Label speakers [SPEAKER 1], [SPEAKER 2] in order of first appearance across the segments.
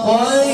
[SPEAKER 1] Ya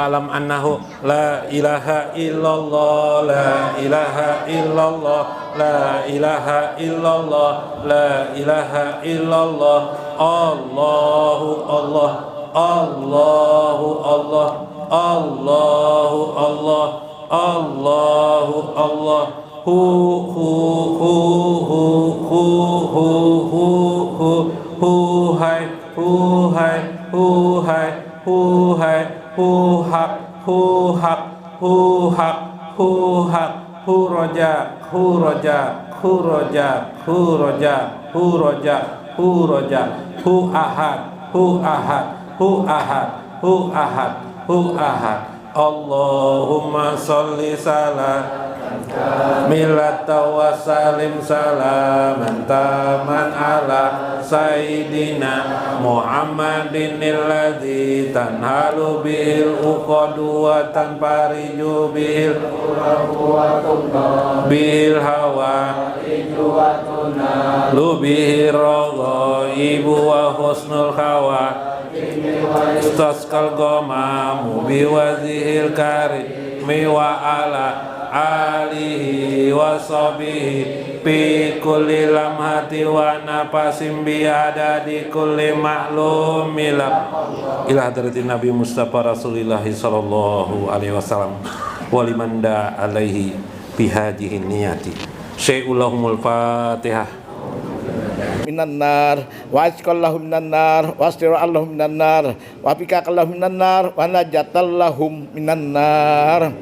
[SPEAKER 1] Fa'lam annahu la ilaha illallah, la ilaha illallah, la ilaha illallah, la ilaha illallah. Allahu Allah, Allahu Allah, Allahu Allah, Allahu Allah. Hu hu hu hu hu hu hu hu hu hai hu hai hu hai hu hai hu hak hu hak hu hak hu hak hu roja hu roja hu roja hu roja hu roja hu roja hu ahad hu ahad hu ahad hu ahad hu ahad. Allahumma sholli salam milata wa salim salaman taman ala sayyidina Muhammadin alladzi tanhalu bil uqadu wa tanfariju bil hawa lubihi ragaibu wa husnul hawa istasqal gamamu biwazihil karimi wa ala alihi wa sahbihi fi kulli lamhati wa nafasim bi adadi kulli ma'lumil ila hadratin Nabi Mustafa Rasulillah sallallahu alaihi wasallam wa liman da alaihi bi hadhihi niyati. Syai'ullahumul Fatihah.
[SPEAKER 2] Minan nar wa asqallahum minan nar wa astirallahum minan nar wa fikakallahum minan nar wa najatallahum minan nar.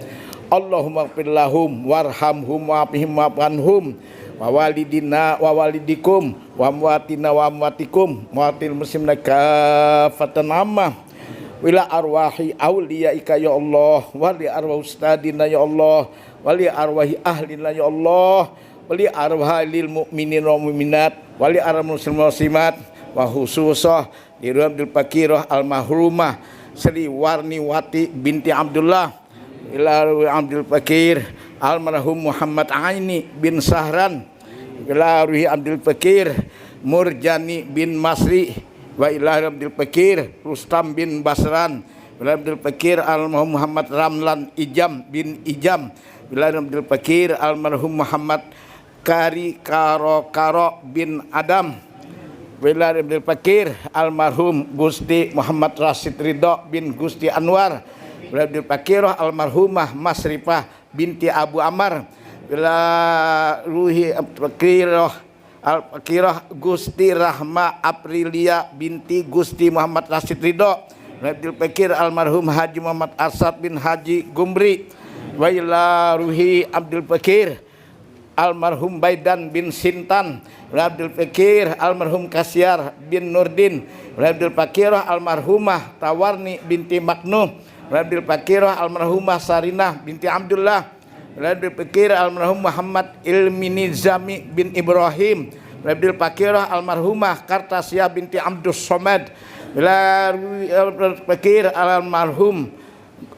[SPEAKER 2] Allahumma ighfir lahum warhamhum wa'afihim wa'anhum wa walidina wa walidikum wa amwatina wa amwatikum muatil muslimina kafatan amma wila arwahi awliyaika ya Allah wa li arwah ustadina ya Allah wa li arwahi ahlina ya Allah wali arwahil mu'minin wa mu'minat wali arwahil muslimin muslimat wa khususah li Abdul Fakirah al-mahrumah Sri Warniwati binti Abdullah ila Abdul Fakir almarhum Muhammad Aini bin Sahran ila ruhi Abdul Fakir Murjani bin Masri wa ila Abdul Fakir Rustam bin Basran ila Abdul Fakir almarhum Muhammad Ramlan Ijam bin Ijam ila Abdul Fakir almarhum Muhammad Kari Karo bin Adam Wilayah Abdul Fakir almarhum Gusti Muhammad Rasid Ridho bin Gusti Anwar Wilayah Abdul Fakir almarhumah Masrifah binti Abu Amar Wilayah Ruhi Abdul Fakir Gusti Rahma Aprilia binti Gusti Muhammad Rasid Ridho Wilayah Abdul Fakir almarhum Haji Muhammad Asad bin Haji Gumri Wilayah Ruhi Abdul Fakir almarhum Baidan bin Sintan Abdul Fakir almarhum Kasyar bin Nurdin Abdul Fakir almarhumah Tawarni binti Maknum Abdul Fakir almarhumah Sarinah binti Abdullah Abdul Fakir almarhum Muhammad Ilmi Nizami bin Ibrahim Abdul Fakir almarhumah Kartasiyah binti Abdus Somad Abdul Fakir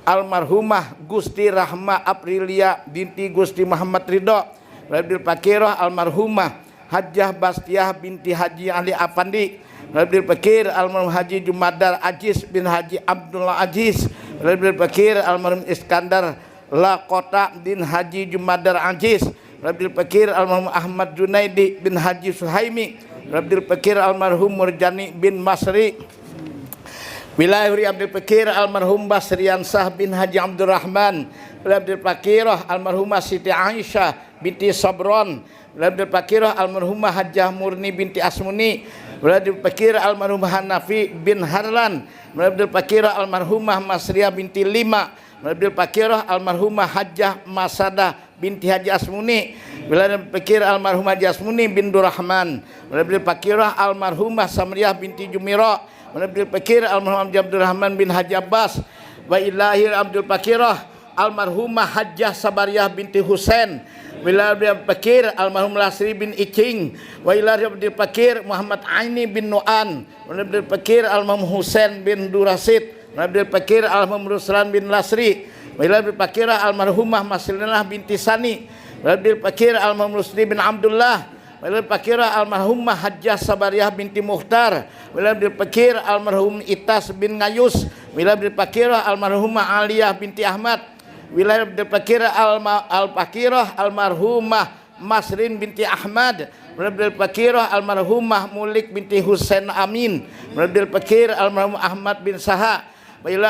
[SPEAKER 2] almarhumah Gusti Rahma Aprilia binti Gusti Muhammad Ridho Abdul Fakir almarhumah Hajjah Bastiah binti Haji Ali Afandi Abdul Fakir almarhum Haji Jumadar Aziz bin Haji Abdullah Aziz Abdul Fakir almarhum Iskandar Lakota bin Haji Jumadar Aziz Abdul Fakir almarhum Ahmad Junaidi bin Haji Suhaimi Abdul Fakir almarhum Murjani bin Masri Wilayah Abdul Fakir almarhum Basriansah bin Haji Abdurrahman Abdul Fakir almarhumah Siti Aisyah binti Sabron Abdul Fakir almarhumah Hajjah Murni binti Asmuni Abdul Fakir almarhumah Hanafi bin Harlan Abdul Fakir almarhumah Masriah binti Lima Abdul Fakir almarhumah Hajjah Masada binti Haji Asmuni Abdul Fakir almarhumah Haji Asmuni bin Durrahman Abdul Fakir almarhumah Samriah binti Jumiro Abdul Fakir almarhum Abdurrahman bin Haji Abbas wa ilahi Abdul Fakir almarhumah Hajjah Sabariyah binti Husain Wilayah Abdul Fakir almarhum Lasri bin Icing wa ilahi Abdul Fakir Muhammad Aini bin Nu'an Abdul Fakir almarhum Husain bin Durasid Abdul Fakir almarhum Ruslan bin Lasri wa Abdul Fakir almarhumah Maslinah binti Sani Abdul Fakir almarhum Rusli bin Abdullah Wal Fakirah almarhumah Hajjah Sabariyah binti Mukhtar, wal Fakir almarhum Itas bin Ngayus, wal Fakirah almarhumah Aliyah binti Ahmad, wal Fakirah al-Fakirah almarhumah Masrin binti Ahmad, wal Fakirah almarhumah Mulik binti Husain Amin, wal Fakir almarhum Ahmad bin Saha, wal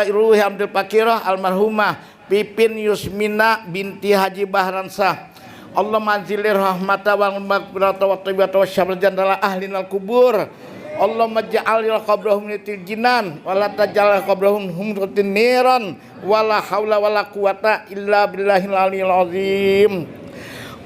[SPEAKER 2] Ruhi Abdul Fakirah almarhumah Pipin Yusmina binti Haji Bahransah. Allah manzilir rahmata wal maghfirata wa taibata wa syamil jannala ahlinal kubur. Allah maj'alil qabrahum litil jinan wa la taj'al qabrahum humratin niran wala haula wala quwata illa billahil aliyil azim.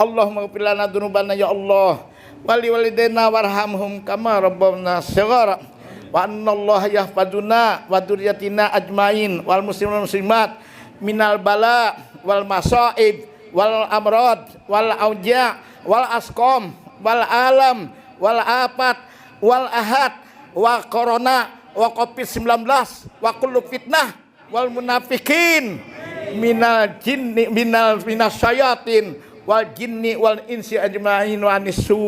[SPEAKER 2] Allahumma ighfir lana dzunubana ya Allah wali walidaina warhamhum kama rabbana shighara wa annallaha yahfazuna wa dzurriyyatina ajmain wal muslimin muslimat minal bala wal masaib wal amrad wal auja wal asqam wal alam wal afat wal ahad wa corona wa covid-19 wa kullu fitnah wal munafikin minal jinni minas syayatin wal jinni wal insi ajmain wa anisu.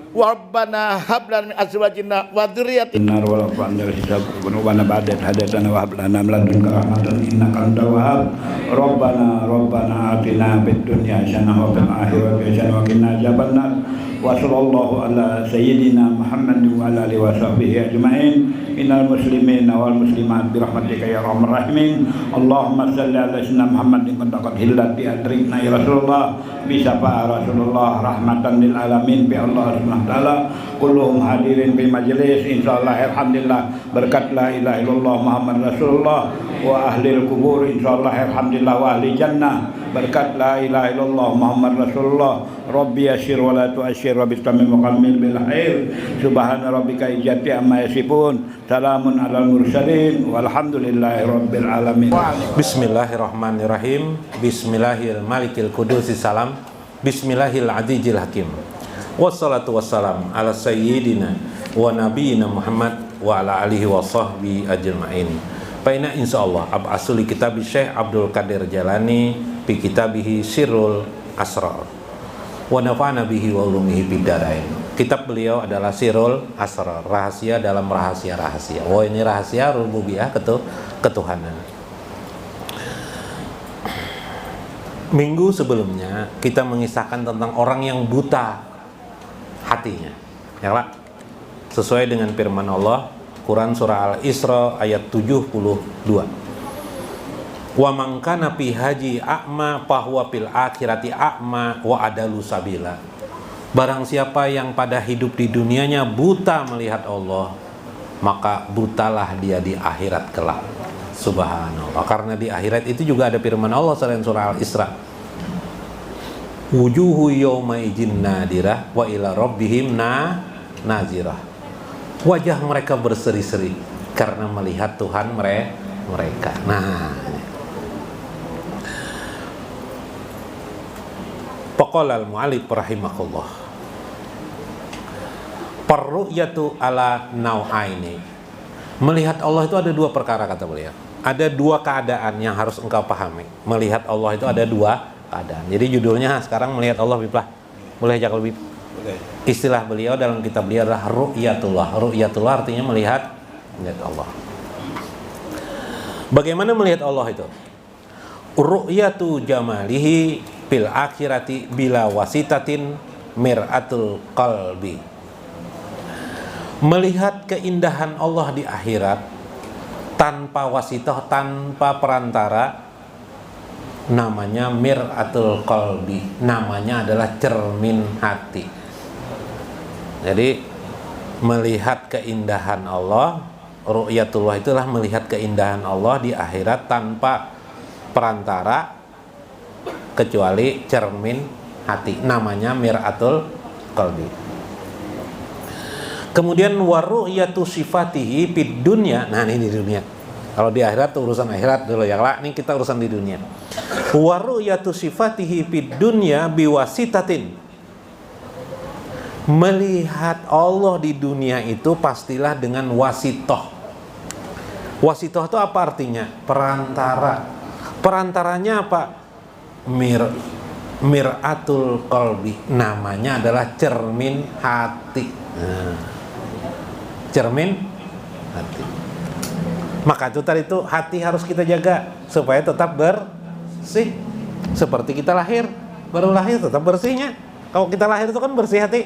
[SPEAKER 2] Rabbana hab lana min azwajina wa dzurriyyatina
[SPEAKER 3] wa lana hisab wa nabada hadatana wa hab lana min ladunka rahmatan innaka antal wahhab. Rabbana atina fid dunya hasanah wa fil akhirati hasanah wa qina adzabannar. Wa sallallahu ala sayyidina Muhammadin wa ala alihi wa sahbihi ajmain. Innal muslimina wal muslimat bi rahmatika ya arhamar rahimin. Allahumma shalli ala sayyidina Muhammadin qad hillat bi adrikna ya Rasulullah bi syafa'a Rasulullah rahmatan lil alamin bi Allah subhanahu wa ta'ala. Kulluhum hadirin bil majlis insyaallah alhamdulillah berkat la ilaha illallah Muhammad Rasulullah wa ahli kubur insyaallah alhamdulillah wa ahli jannah berkat la ilaha illallah Muhammad Rasulullah. Rabbi yassir wa la tu'assir wa bistamil muqammil bil khair. Subhana rabbika izzati amma yasifun. Salamun alal mursalin walhamdulillahi rabbil alamin.
[SPEAKER 1] Bismillahirrahmanirrahim. Bismillahil malikil qudusis salam. Bismillahil azizil hakim. Wassalatu wassalam ala sayyidina wa nabiyina Muhammad wa ala alihi wa sahbihi ajma'in. Paina insyaallah ab'asuli kitab Syekh Abdul Qadir Jalani fi kitabihi Sirrul Asrar wa nafa'ana bihi wa ulumihi bidarain. Kitab beliau adalah Sirrul Asrar, rahasia dalam rahasia-rahasia. Oh, ini rahasia rububiyah ketuhanan. Minggu sebelumnya kita mengisahkan tentang orang yang buta hatinya, ya Pak. Sesuai dengan firman Allah Quran surah Al-Isra ayat 72. Wa man kana fi haji a'ma fahuwa fil akhirati a'ma wa adalu sabila. Barang siapa yang pada hidup di dunianya buta melihat Allah, maka butalah dia di akhirat kelak. Subhanallah. Karena di akhirat itu juga ada firman Allah selain surah Al-Isra. Wujuhu yawma idzin nadirah wa ila rabbihim nazirah. Wajah mereka berseri-seri karena melihat Tuhan mereka. Nah, Faqala al-mu'allif rahimahullah, Parru'yatu ala nau'aini. Melihat Allah itu ada dua perkara, kata beliau. Ada dua keadaan yang harus engkau pahami. Melihat Allah itu ada dua keadaan. Jadi judulnya sekarang melihat Allah, Biplah. Boleh ajak lebih? Istilah beliau dalam kitab beliau adalah ru'yatullah. Ru'yatullah artinya melihat Allah. Bagaimana melihat Allah itu? Ru'yatu jamalihi fil akhirati bila wasitatin mir'atul qalbi. Melihat keindahan Allah di akhirat tanpa wasitah, tanpa perantara, namanya mir'atul qalbi, namanya adalah cermin hati. Jadi melihat keindahan Allah, ru'yatullah itulah melihat keindahan Allah di akhirat tanpa perantara kecuali cermin hati, namanya mir'atul qalbi. Kemudian waru'yatu sifatihi fid dunya. Nah, ini di dunia. Kalau di akhirat itu urusan akhirat dulu ya, Pak. Ini kita urusan di dunia. Waru'yatu sifatihi fid dunya biwasitatin. Melihat Allah di dunia itu pastilah dengan wasitoh. Wasitoh itu apa artinya? Perantara. Perantaranya apa? mir'atul qalbi, namanya adalah cermin hati. Cermin hati. Maka itu tadi itu hati harus kita jaga supaya tetap bersih. Seperti kita lahir, baru lahir tetap bersihnya. Kalau kita lahir itu kan bersih hati.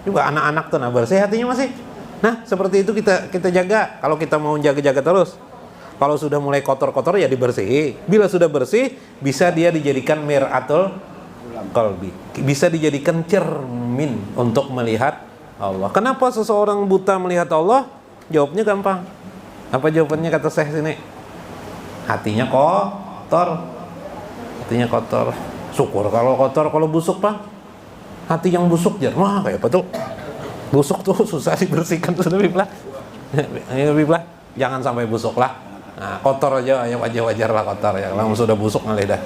[SPEAKER 1] Juga anak-anak tuh bersih hatinya masih. Nah, seperti itu kita jaga. Kalau kita mau jaga-jaga terus. Kalau sudah mulai kotor-kotor ya dibersihi. Bila sudah bersih, bisa dia dijadikan mir'atul qalbi. Bisa dijadikan cermin untuk melihat Allah. Kenapa seseorang buta melihat Allah? Jawabnya gampang. Apa jawabannya kata Syekh sini? Hatinya kotor. Hatinya kotor. Syukur kalau kotor, kalau busuk, Pak. Hati yang busuk wah kayak apa tuh? Busuk tuh susah dibersihkan tuh Biblah. Biblah, jangan sampai busuk lah. Nah, kotor aja ya wajar lah kotor ya. Kalau sudah busuk ngalih dah.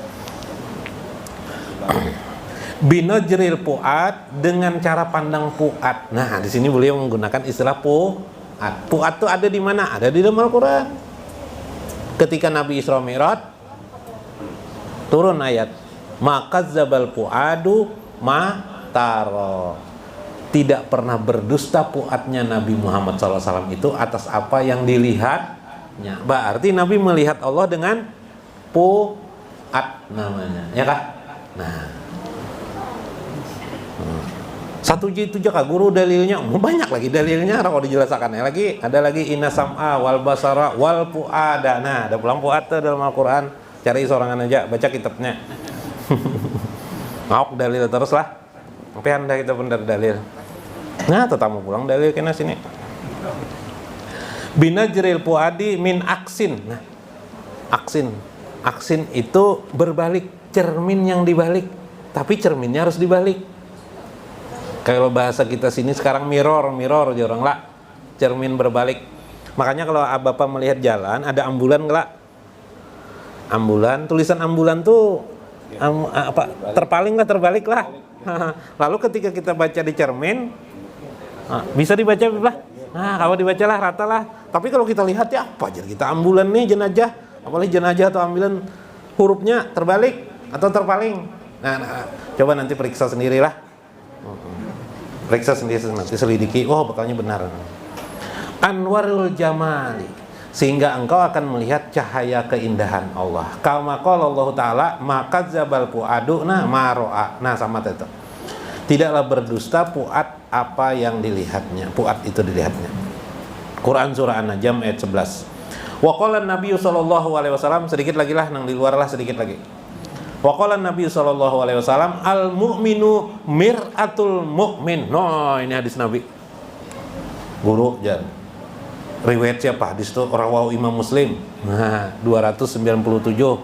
[SPEAKER 1] Binajril pu'ad, dengan cara pandang pu'ad. Nah, di sini beliau menggunakan istilah pu'ad. Pu'ad itu ada di mana? Ada di dalam Al-Qur'an. Ketika Nabi Isra Mi'raj turun ayat, "Makazzabal pu'adu ma taro." Tidak pernah berdusta pu'adnya Nabi Muhammad SAW itu atas apa yang dilihatnya. Berarti Nabi melihat Allah dengan pu'ad namanya, ya kah? Nah, satu itu aja guru dalilnya banyak lagi dalilnya kalau dijelaskan ya lagi ada lagi inna sam'a wal basara wal fuada. Nah, ada pulang fuad dalam Al-Qur'an. Cari sorangan aja, baca kitabnya. Ngok dalil terus lah. Sampai anda kita benar dalil. Nah, tetamu pulang dalil kena sini. Binajril puadi min aksin. Nah, aksin itu berbalik, cermin yang dibalik. Tapi cerminnya harus dibalik. Kalau bahasa kita sini sekarang mirror jorong lah, cermin berbalik. Makanya kalau Bapak melihat jalan ada ambulan nggak? Ambulan, tulisan ambulan tuh terpaling lah, terbalik lah. Lalu ketika kita baca di cermin, bisa dibaca lah. Nah, kalau dibacalah rata lah. Tapi kalau kita lihat ya apa jadi kita ambulan nih jenazah, apalagi jenazah atau ambulan hurufnya terbalik atau terpaling. Nah, coba nanti periksa sendirilah. Periksa sendiri nanti selidiki, bekalnya benar. Anwarul jamali, sehingga engkau akan melihat cahaya keindahan Allah. Kama qala Allah Ta'ala, maka zabal pu'adu ma ro'a. Nah, sama itu. Tidaklah berdusta pu'ad apa yang dilihatnya. Pu'ad itu dilihatnya. Quran surah An-Najm ayat 11. Wa qala Nabi sallallahu alaihi wasallam, sedikit lagi lah nang di luar lah sedikit lagi. Wa qala Nabi sallallahu alaihi wasallam, al mu'minu mir'atul mu'min. No, ini hadis Nabi. Guru jan. Riwayat siapa? Hadis itu rawahu Imam Muslim. Nah, 297.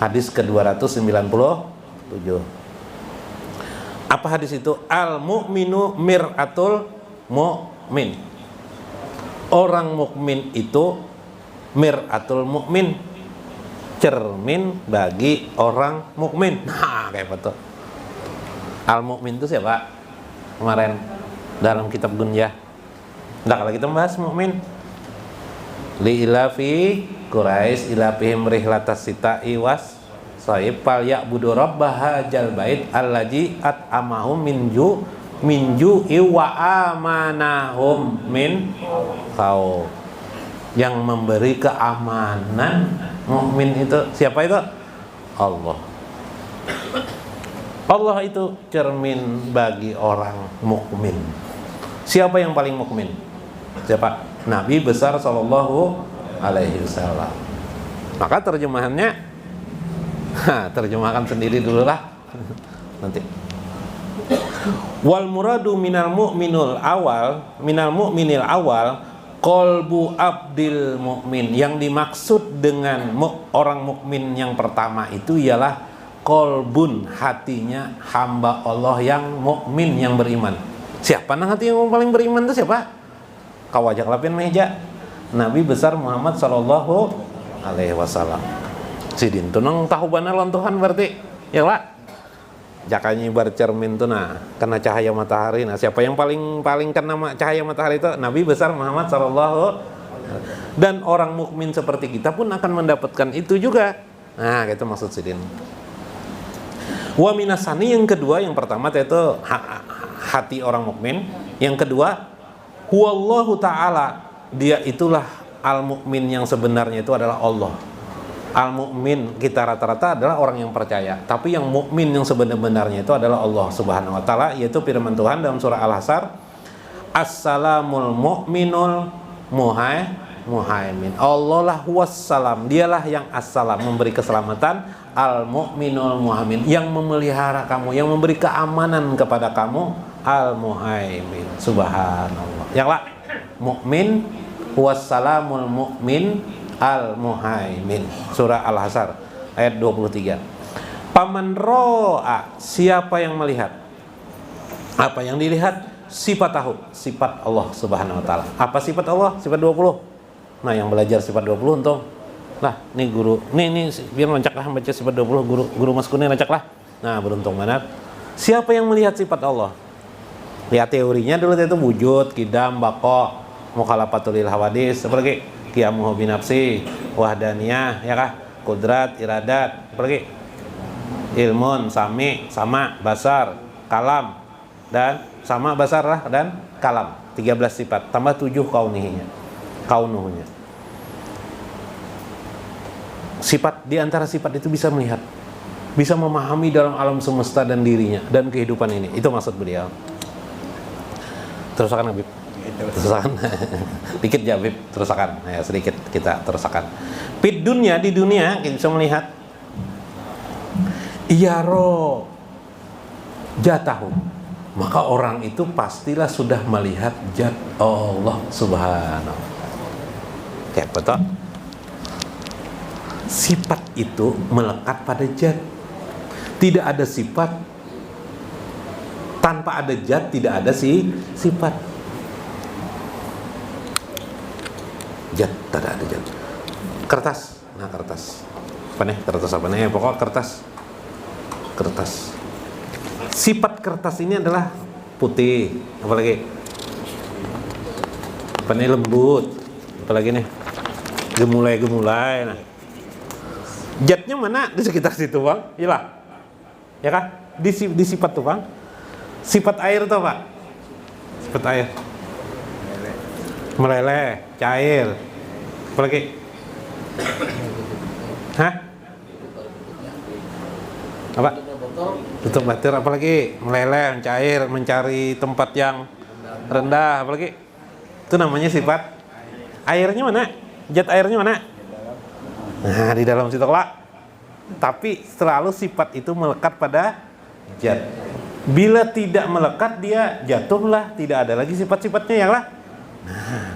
[SPEAKER 1] Hadis ke 297. Apa hadis itu? Al mu'minu mir'atul mu'min. Orang mukmin itu mir'atul mu'min, cermin bagi orang mukmin. Nah, kayak betul. Al mukmin itu siapa? Kemarin dalam kitab Gunyah. Nah, kalau kita bahas mukmin, li ilafi Quraisy ilafihim rihlatas sita'i was saib fal ya'budu rabbaha jal bait allazi at'amahum minju wa amanahum min khauf. Yang memberi keamanan mukmin itu siapa itu? Allah. Allah itu cermin bagi orang mukmin. Siapa yang paling mukmin? Siapa? Nabi besar sallallahu alaihi wasallam. Maka terjemahannya terjemahkan sendiri dulu lah. Nanti. Wal muradu minal mu'minil awal qalbu abdil mukmin. Yang dimaksud dengan orang mukmin yang pertama itu ialah qalbun, hatinya hamba Allah yang mukmin yang beriman. Siapa nang hati yang paling beriman itu siapa? Kawajak lapin meja. Nabi besar Muhammad sallallahu alaihi wasallam. Sidin tuh nang tahu benar lawan Tuhan berarti. Ya lah. Jakanya ibarat cermin tuh kena cahaya matahari. Nah, siapa yang paling kena cahaya matahari itu? Nabi besar Muhammad sallallahu. Dan orang mukmin seperti kita pun akan mendapatkan itu juga. Nah, itu maksud Sidin. Wa minasani yang kedua, yang pertama yaitu hati orang mukmin. Yang kedua, huwallahu ta'ala, dia itulah al-mukmin yang sebenarnya itu adalah Allah. Al-mukmin kita rata-rata adalah orang yang percaya, tapi yang mukmin yang sebenarnya itu adalah Allah Subhanahu wa taala, yaitu firman Tuhan dalam surah Al-Hasyr, Assalamul mu'minul muhaimin. Allah lah wassalam, dialah yang assalam, memberi keselamatan, al-mu'minul muhaimin, yang memelihara kamu, yang memberi keamanan kepada kamu, al-muhaimin. Subhanallah. Yang lah, mukmin, wassalamul mu'min, al-muhaimin. Surah Al-Hasyr ayat 23. Paman ro'a, siapa yang melihat? Apa yang dilihat? Sifat tahu, sifat Allah Subhanahu wa taala. Apa sifat Allah? Sifat 20. Nah, yang belajar sifat 20 untung. Lah, nih guru. Nih biar lancaklah baca sifat 20, guru Mas Kuning lancaklah. Nah, beruntung banget. Siapa yang melihat sifat Allah? Lihat teorinya dulu itu wujud, qidam, baqa, mukhalafatul lil hawadis, apa lagi? Qiyamuhu bi nafsi, wahdaniyah, ya kah? Qudrat, iradat, apa lagi? Ilmun, sami, sama, basar, kalam, dan sama basar lah dan kalam, 13 sifat tambah 7 kaunuhnya. Sifat, di antara sifat itu bisa melihat, bisa memahami dalam alam semesta dan dirinya dan kehidupan ini. Itu maksud beliau. Terusakan Habib. Terusakan. Dikit ya Habib, terusakan. Ya, sedikit kita terusakan. Di dunia kita bisa melihat iyaro jatahu, maka orang itu pastilah sudah melihat zat Allah Subhanahu. Kayak betul. Sifat itu melekat pada zat. Tidak ada sifat tanpa ada zat, tidak ada sifat. Zat, tidak ada zat. Kertas. Nah, kertas. Apa nih? Kertas apa nih? Pokok kertas. Sifat kertas ini adalah putih, apalagi apa nih, lembut, apalagi nih, gemulai. Nah, zatnya mana? Di sekitar situ bang, iyalah, ya kah? Di sifat tuh bang. Sifat air tuh pak, sifat air, meleleh, cair, apalagi, hah? Apa? Tutup batir, apalagi meleleh, cair, mencari tempat yang rendah, apalagi itu namanya sifat airnya mana? Zat airnya mana? Nah, di dalam situ lah. Tapi selalu sifat itu melekat pada zat. Bila tidak melekat, dia jatuhlah, tidak ada lagi sifat-sifatnya yang lah. Nah,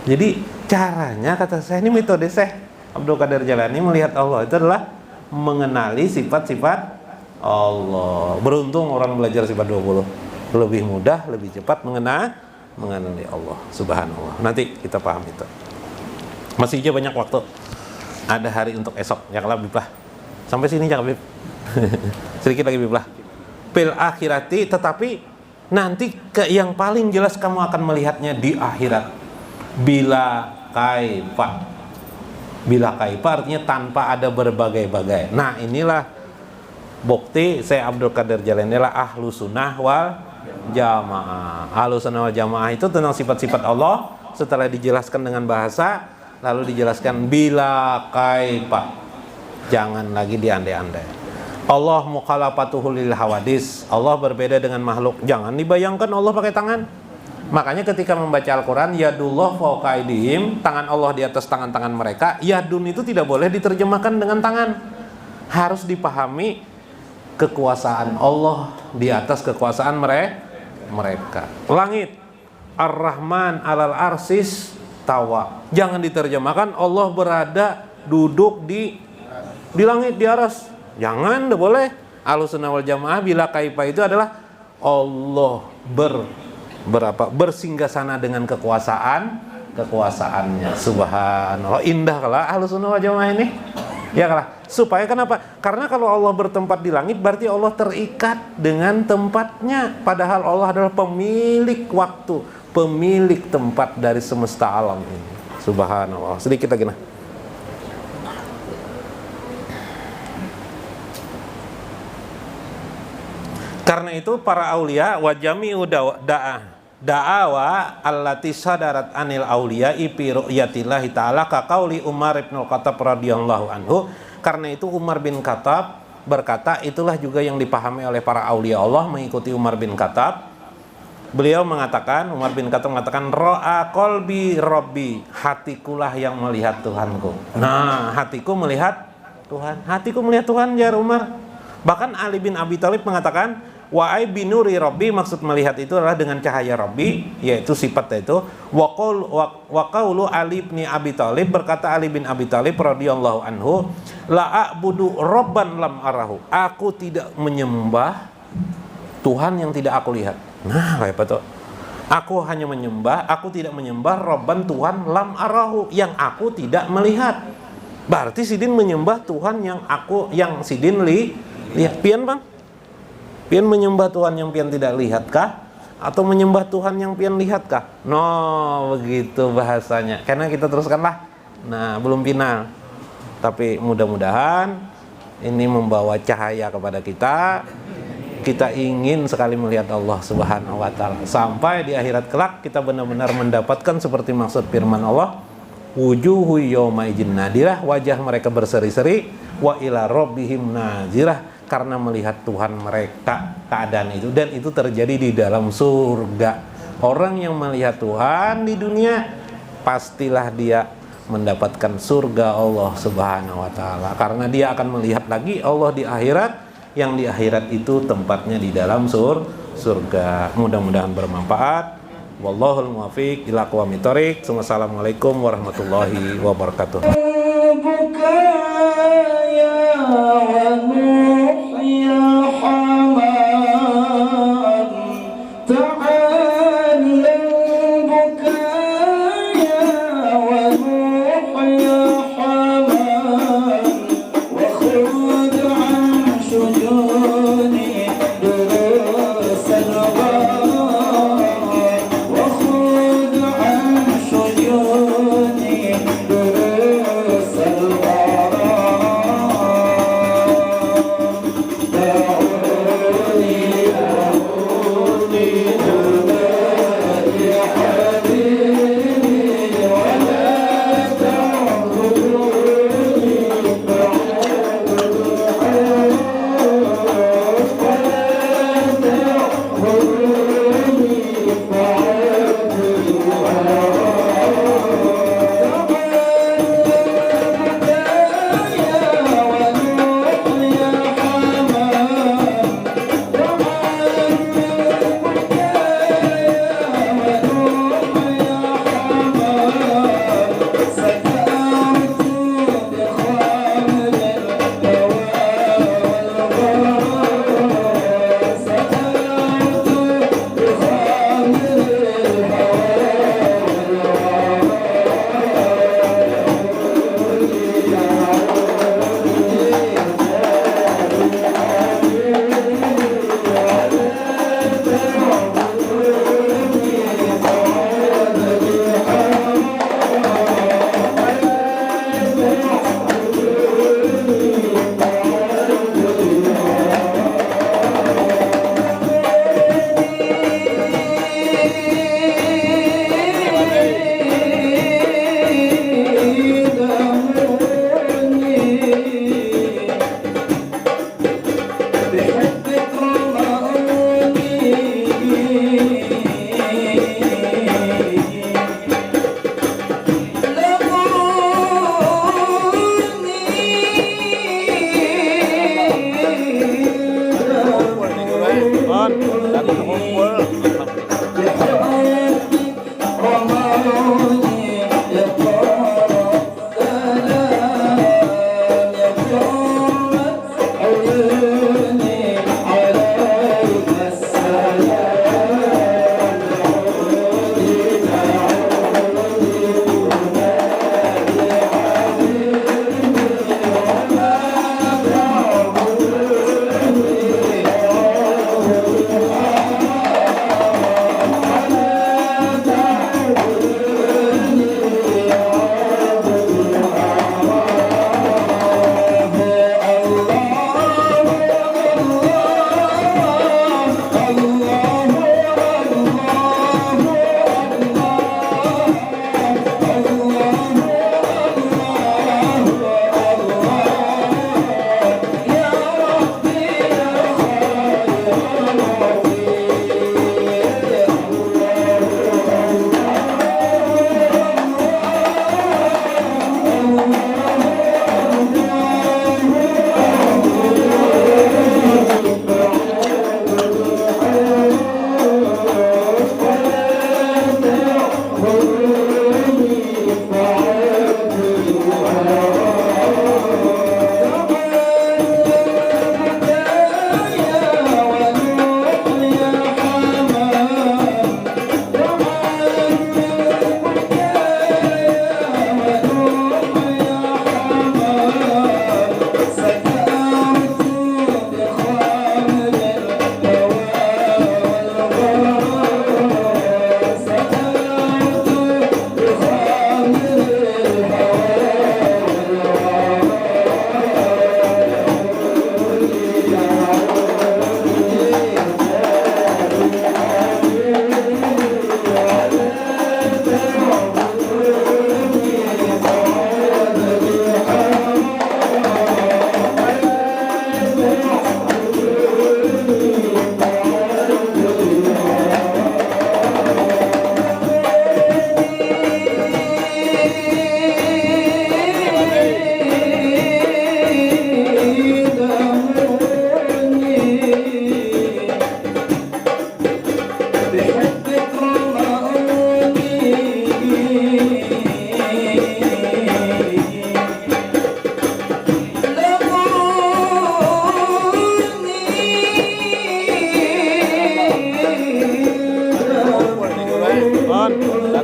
[SPEAKER 1] jadi caranya, kata saya, ini metode Syekh Abdul Qadir Jalani melihat Allah itu adalah mengenali sifat-sifat Allah. Beruntung orang belajar sifat 20. Lebih mudah, lebih cepat mengenali Allah Subhanallah. Nanti kita paham itu. Masih aja banyak waktu. Ada hari untuk esok. Ya kalau Biblah. Sampai sini ya Bib. Sedikit lagi Biblah. Fil akhirati, tetapi nanti yang paling jelas kamu akan melihatnya di akhirat. Bila kaifa. Bila kaifa artinya tanpa ada berbagai-bagai. Nah, inilah bukti saya Abdul Qadir Jalani adalah ahlu sunnah wal jamaah. Ahlu sunnah wal jamaah itu tentang sifat-sifat Allah. Setelah dijelaskan dengan bahasa, lalu dijelaskan bila kaifa. Jangan lagi diandai-andai. Allah mukhalafatuhu lil hawadis. Allah berbeda dengan makhluk. Jangan dibayangkan Allah pakai tangan. Makanya ketika membaca Al-Quran, yadullah fawqa aydihim, tangan Allah di atas tangan-tangan mereka. Yadun itu tidak boleh diterjemahkan dengan tangan. Harus dipahami kekuasaan Allah di atas kekuasaan mereka. Langit, Ar-Rahman alal arsis tawa. Jangan diterjemahkan Allah berada duduk di langit, di aras. Jangan, tidak boleh. Ahlussunnah wal jamaah bila kaifa itu adalah Allah bersinggasana dengan kekuasaannya. Subhanallah, indah kalah Ahlussunnah wal jamaah ini. Ya kalah. Supaya kenapa? Karena kalau Allah bertempat di langit berarti Allah terikat dengan tempatnya. Padahal Allah adalah pemilik waktu, pemilik tempat dari semesta alam ini. Subhanallah. Sedikit lagi nah. karena itu para aulia wa jami'u da'awa allati sadarat anil auliya'i fi ru'yatillahi ta'ala ka qauli Umar bin Khattab radhiyallahu anhu. Karena itu Umar bin Khattab berkata, itulah juga yang dipahami oleh para aulia Allah mengikuti Umar bin Khattab. Beliau mengatakan, Umar bin Khattab mengatakan, ra'a qalbi rabbi, hatikulah yang melihat Tuhanku. Nah, hatiku melihat Tuhan. Hatiku melihat Tuhan, jar Umar. Bahkan Ali bin Abi Thalib mengatakan, wa'ai binuri rabbi, maksud melihat itu adalah dengan cahaya rabbi, yaitu sifat itu. Wa qaulu Ali bin Abi Thalib, berkata Ali bin Abi Thalib radhiyallahu anhu, la a'budu rabban lam arahu, aku tidak menyembah Tuhan yang tidak aku lihat. Nah, kayak apa tuh? Aku hanya menyembah, aku tidak menyembah rabban Tuhan lam arahu, yang aku tidak melihat. Berarti Sidin menyembah Tuhan yang Sidin lihat. Pian bang? Pian menyembah Tuhan yang pian tidak lihatkah? Atau menyembah Tuhan yang pian lihatkah? No, begitu bahasanya. Karena kita teruskanlah. Nah, belum final. Tapi mudah-mudahan ini membawa cahaya kepada kita. Kita ingin sekali melihat Allah Subhanahu wa taala. Sampai di akhirat kelak kita benar-benar mendapatkan seperti maksud firman Allah, wujuhu yawma idzin nadirah, wajah mereka berseri-seri, wa ila rabbihim nazirah, karena melihat Tuhan mereka keadaan itu, dan itu terjadi di dalam surga. Orang yang melihat Tuhan di dunia pastilah dia mendapatkan surga Allah Subhanahu wa taala, karena dia akan melihat lagi Allah di akhirat, yang di akhirat itu tempatnya di dalam surga. Mudah-mudahan bermanfaat. Wallahul muwaffiq ila aqwamit thoriq. Wassalamualaikum warahmatullahi wabarakatuh.
[SPEAKER 4] وخذ عن شجوني دروس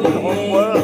[SPEAKER 2] kumpul